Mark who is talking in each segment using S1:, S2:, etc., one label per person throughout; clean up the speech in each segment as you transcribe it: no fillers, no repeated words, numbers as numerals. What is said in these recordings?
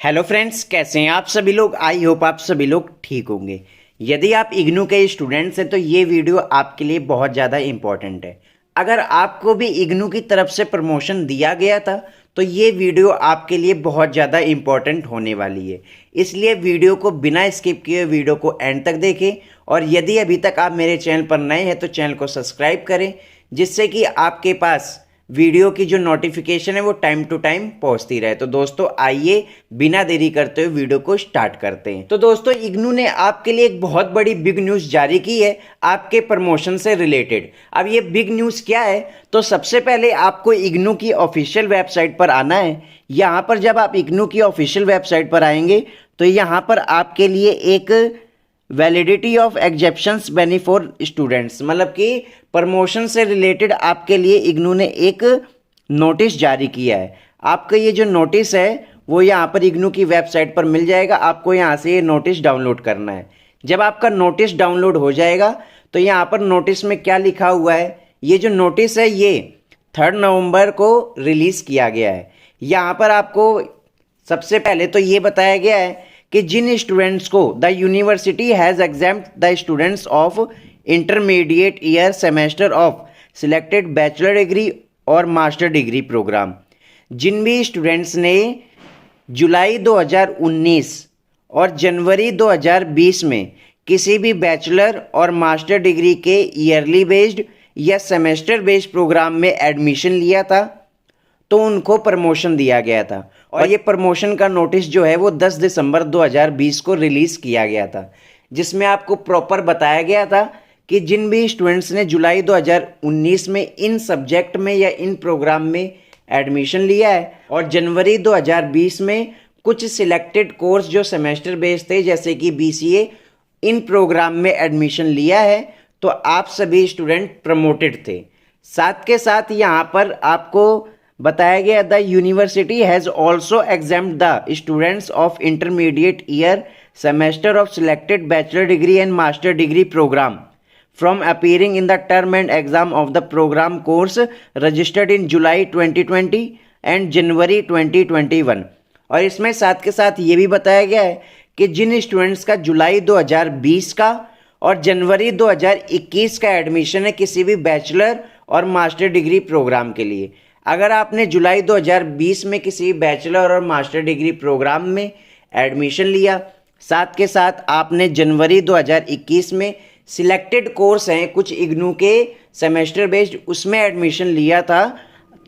S1: Hello friends, कैसे हैं आप सभी लोग। आई होप आप सभी लोग ठीक होंगे। यदि आप इग्नू के स्टूडेंट्स हैं तो ये वीडियो आपके लिए बहुत ज़्यादा इम्पॉर्टेंट है। अगर आपको भी इग्नू की तरफ से प्रमोशन दिया गया था तो ये वीडियो आपके लिए बहुत ज़्यादा इम्पॉर्टेंट होने वाली है। इसलिए वीडियो को बिना स्किप किए वीडियो को एंड तक देखें, और यदि अभी तक आप मेरे चैनल पर नए हैं तो चैनल को सब्सक्राइब करें, जिससे कि आपके पास वीडियो की जो नोटिफिकेशन है वो टाइम टू टाइम पहुंचती रहे। तो दोस्तों आइए बिना देरी करते हुए वीडियो को स्टार्ट करते हैं। तो दोस्तों इग्नू ने आपके लिए एक बहुत बड़ी बिग न्यूज़ जारी की है आपके प्रमोशन से रिलेटेड। अब ये बिग न्यूज़ क्या है, तो सबसे पहले आपको इग्नू की ऑफिशियल वेबसाइट पर आना है। यहाँ पर जब आप इग्नू की ऑफिशियल वेबसाइट पर आएंगे तो यहाँ पर आपके लिए एक वैलिडिटी ऑफ एग्जेप्शंस बेनी फॉर स्टूडेंट्स, मतलब कि प्रमोशन से रिलेटेड आपके लिए इग्नू ने एक नोटिस जारी किया है। आपका ये जो नोटिस है वो यहाँ पर इग्नू की वेबसाइट पर मिल जाएगा। आपको यहाँ से ये नोटिस डाउनलोड करना है। जब आपका नोटिस डाउनलोड हो जाएगा तो यहाँ पर नोटिस में क्या लिखा हुआ है, ये जो नोटिस है ये 3 नवंबर को रिलीज़ किया गया है। यहाँ पर आपको सबसे पहले तो ये बताया गया है कि जिन स्टूडेंट्स को the university has examined the students of intermediate year semester of selected bachelor degree और मास्टर डिग्री प्रोग्राम, जिन भी स्टूडेंट्स ने जुलाई 2019 और जनवरी 2020 में किसी भी बैचलर और मास्टर डिग्री के ईयरली बेस्ड या सेमेस्टर बेस्ड प्रोग्राम में एडमिशन लिया था तो उनको प्रमोशन दिया गया था। और ये प्रमोशन का नोटिस जो है वो 10 दिसंबर 2020 को रिलीज़ किया गया था, जिसमें आपको प्रॉपर बताया गया था कि जिन भी स्टूडेंट्स ने जुलाई 2019 में इन सब्जेक्ट में या इन प्रोग्राम में एडमिशन लिया है और जनवरी 2020 में कुछ सिलेक्टेड कोर्स जो सेमेस्टर बेस्ड थे जैसे कि BCA, इन प्रोग्राम में एडमिशन लिया है तो आप सभी स्टूडेंट प्रमोटेड थे। साथ के साथ यहाँ पर आपको बताया गया the university has also examined the students of intermediate year semester of selected bachelor degree and master degree program from appearing in the term end exam of the program course registered in July 2020 and January 2021। और इसमें साथ के साथ ये भी बताया गया है कि जिन स्टूडेंट्स का जुलाई 2020 का और जनवरी 2021 का एडमिशन है किसी भी बैचलर और मास्टर डिग्री प्रोग्राम के लिए, अगर आपने जुलाई 2020 में किसी बैचलर और मास्टर डिग्री प्रोग्राम में एडमिशन लिया, साथ के साथ आपने जनवरी 2021 में सिलेक्टेड कोर्स हैं कुछ इग्नू के सेमेस्टर बेस्ड उसमें एडमिशन लिया था,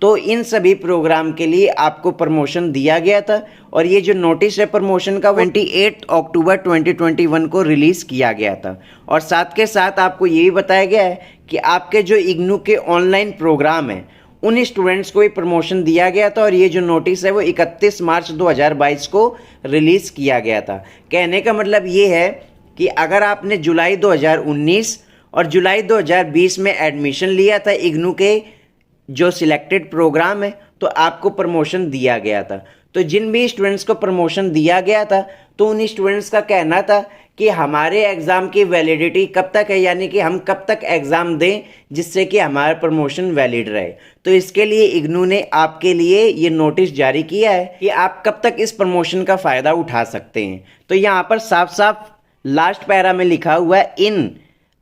S1: तो इन सभी प्रोग्राम के लिए आपको प्रमोशन दिया गया था। और ये जो नोटिस है प्रमोशन का 28 अक्टूबर 2021 को रिलीज़ किया गया था। और साथ के साथ आपको ये भी बताया गया है कि आपके जो इग्नू के ऑनलाइन प्रोग्राम हैं उन स्टूडेंट्स को भी प्रमोशन दिया गया था। और ये जो नोटिस है वो 31 मार्च 2022 को रिलीज़ किया गया था। कहने का मतलब ये है कि अगर आपने जुलाई 2019 और जुलाई 2020 में एडमिशन लिया था इग्नू के जो सिलेक्टेड प्रोग्राम है तो आपको प्रमोशन दिया गया था। तो जिन भी स्टूडेंट्स को प्रमोशन दिया गया था तो उन स्टूडेंट्स का कहना था कि हमारे एग्ज़ाम की वैलिडिटी कब तक है, यानी कि हम कब तक एग्ज़ाम दें जिससे कि हमारा प्रमोशन वैलिड रहे। तो इसके लिए इग्नू ने आपके लिए ये नोटिस जारी किया है कि आप कब तक इस प्रमोशन का फ़ायदा उठा सकते हैं। तो यहाँ पर साफ साफ लास्ट पैरा में लिखा हुआ है, इन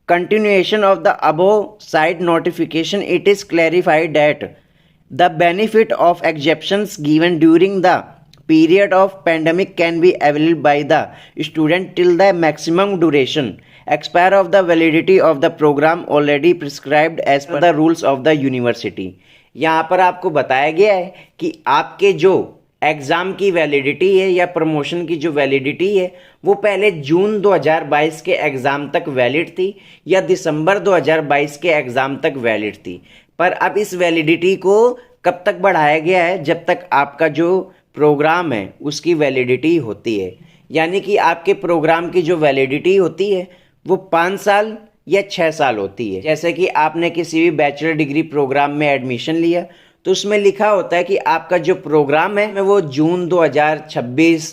S1: continuation of the above side notification it is clarified that the benefit of exceptions given during the period of pandemic can be availed by the student till the maximum duration expire of the validity of the program already prescribed as per the rules of the university। यहाँ पर आपको बताया गया है कि आपके जो exam की वैलिडिटी है या प्रमोशन की जो वैलिडिटी है वो पहले जून 2022 के एग्ज़ाम तक वैलिड थी या दिसंबर 2022 के एग्ज़ाम तक वैलिड थी, पर अब इस वैलिडिटी को कब तक बढ़ाया गया है, जब तक आपका जो प्रोग्राम है उसकी वैलिडिटी होती है। यानी कि आपके प्रोग्राम की जो वैलिडिटी होती है वो 5 साल या 6 साल होती है। जैसे कि आपने किसी भी बैचलर डिग्री प्रोग्राम में एडमिशन लिया तो उसमें लिखा होता है कि आपका जो प्रोग्राम है वो जून 2026,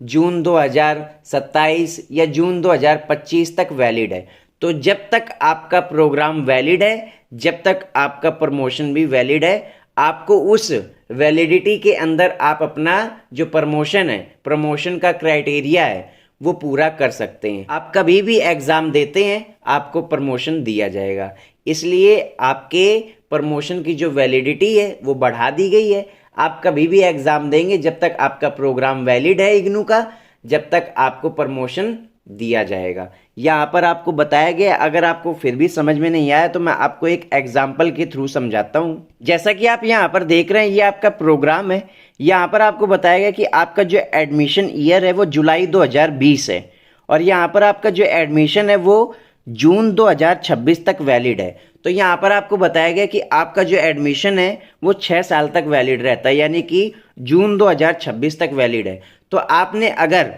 S1: जून 2027 या जून 2025 तक वैलिड है। तो जब तक आपका प्रोग्राम वैलिड है, जब तक आपका प्रमोशन भी वैलिड है, आपको उस वैलिडिटी के अंदर आप अपना जो प्रमोशन है, प्रमोशन का क्राइटेरिया है, वो पूरा कर सकते हैं। आप कभी भी एग्ज़ाम देते हैं आपको प्रमोशन दिया जाएगा, इसलिए आपके प्रमोशन की जो वैलिडिटी है वो बढ़ा दी गई है। आप कभी भी एग्ज़ाम देंगे जब तक आपका प्रोग्राम वैलिड है इग्नू का, जब तक आपको प्रमोशन दिया जाएगा। यहाँ पर आपको बताया गया, अगर आपको फिर भी समझ में नहीं आया तो मैं आपको एक एग्जाम्पल के थ्रू समझाता हूँ। जैसा कि आप यहाँ पर देख रहे हैं, ये आपका प्रोग्राम है। यहाँ पर आपको बताया गया कि आपका जो एडमिशन ईयर है वो जुलाई 2020 है, और यहाँ पर आपका जो एडमिशन है वो जून 2026 तक वैलिड है। तो यहाँ पर आपको बताया गया कि आपका जो एडमिशन है वो 6 साल तक वैलिड रहता है, यानी कि जून 2026 तक वैलिड है। तो आपने अगर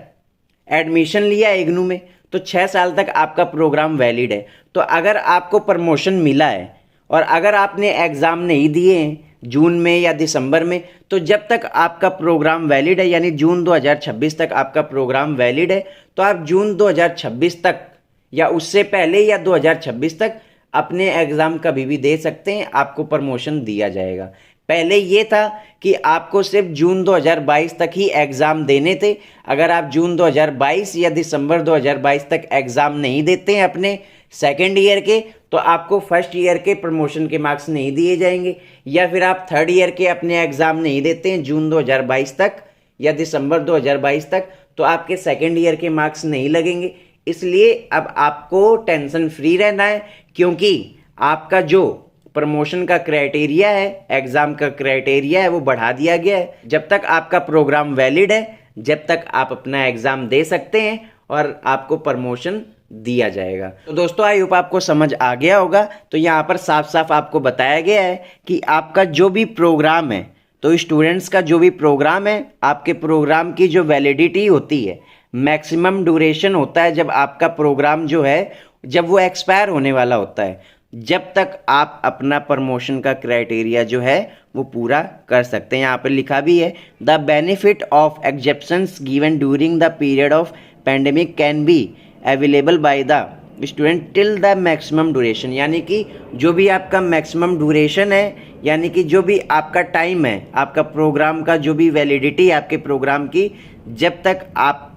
S1: एडमिशन लिया इग्नू में तो 6 साल तक आपका प्रोग्राम वैलिड है। तो अगर आपको प्रमोशन मिला है और अगर आपने एग्ज़ाम नहीं दिए हैं जून में या दिसंबर में, तो जब तक आपका प्रोग्राम वैलिड है, यानी जून 2026 तक आपका प्रोग्राम वैलिड है, तो आप जून 2026 तक या उससे पहले या 2026 तक अपने एग्ज़ाम कभी भी दे सकते हैं, आपको प्रमोशन दिया जाएगा। पहले ये था कि आपको सिर्फ जून 2022 तक ही एग्ज़ाम देने थे। अगर आप जून 2022 या दिसंबर 2022 तक एग्ज़ाम नहीं देते हैं अपने सेकेंड ईयर के, तो आपको फर्स्ट ईयर के प्रमोशन के मार्क्स नहीं दिए जाएंगे। या फिर आप थर्ड ईयर के अपने एग्ज़ाम नहीं देते हैं जून 2022 तक या दिसंबर 2022 तक, तो आपके सेकेंड ईयर के मार्क्स नहीं लगेंगे। इसलिए अब आपको टेंशन फ्री रहना है, क्योंकि आपका जो प्रमोशन का क्राइटेरिया है, एग्ज़ाम का क्राइटेरिया है, वो बढ़ा दिया गया है। जब तक आपका प्रोग्राम वैलिड है, जब तक आप अपना एग्ज़ाम दे सकते हैं और आपको प्रमोशन दिया जाएगा। तो दोस्तों, आई होप आपको समझ आ गया होगा। तो यहाँ पर साफ साफ आपको बताया गया है कि आपका जो भी प्रोग्राम है, तो स्टूडेंट्स का जो भी प्रोग्राम है, आपके प्रोग्राम की जो वैलिडिटी होती है, मैक्सिमम ड्यूरेशन होता है जब आपका प्रोग्राम जो है, जब वो एक्सपायर होने वाला होता है, जब तक आप अपना प्रमोशन का क्राइटेरिया जो है वो पूरा कर सकते हैं। यहाँ पर लिखा भी है, the benefit of exceptions given during the period of pandemic can be available by the student till the maximum duration. यानी कि जो भी आपका मैक्सिमम ड्यूरेशन है, यानी कि जो भी आपका टाइम है, आपका प्रोग्राम का जो भी वैलिडिटी है आपके प्रोग्राम की, जब तक आप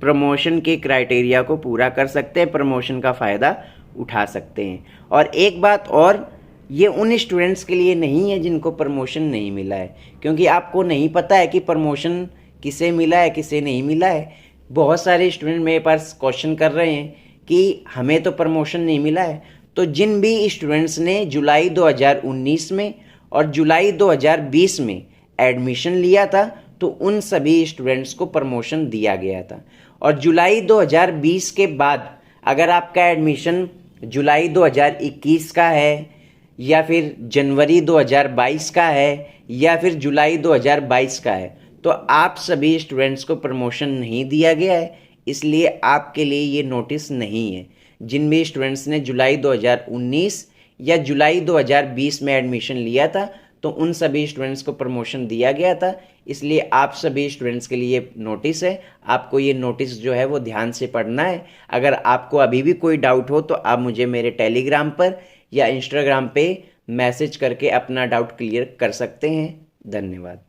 S1: प्रमोशन के क्राइटेरिया को पूरा कर सकते हैं, प्रमोशन का फ़ायदा उठा सकते हैं। और एक बात और, ये उन स्टूडेंट्स के लिए नहीं है जिनको प्रमोशन नहीं मिला है, क्योंकि आपको नहीं पता है कि प्रमोशन किसे मिला है किसे नहीं मिला है। बहुत सारे स्टूडेंट मेरे पास क्वेश्चन कर रहे हैं कि हमें तो प्रमोशन नहीं मिला है। तो जिन भी स्टूडेंट्स ने जुलाई 2019 में और जुलाई 2020 में एडमिशन लिया था, तो उन सभी स्टूडेंट्स को प्रमोशन दिया गया था। और जुलाई 2020 के बाद अगर आपका एडमिशन जुलाई 2021 का है, या फिर जनवरी 2022 का है, या फिर जुलाई 2022 का है, तो आप सभी स्टूडेंट्स को प्रमोशन नहीं दिया गया है, इसलिए आपके लिए ये नोटिस नहीं है। जिन भी स्टूडेंट्स ने जुलाई 2019 या जुलाई 2020 में एडमिशन लिया था, तो उन सभी स्टूडेंट्स को प्रमोशन दिया गया था, इसलिए आप सभी स्टूडेंट्स के लिए नोटिस है। आपको ये नोटिस जो है वो ध्यान से पढ़ना है। अगर आपको अभी भी कोई डाउट हो तो आप मुझे मेरे टेलीग्राम पर या इंस्टाग्राम पे मैसेज करके अपना डाउट क्लियर कर सकते हैं। धन्यवाद।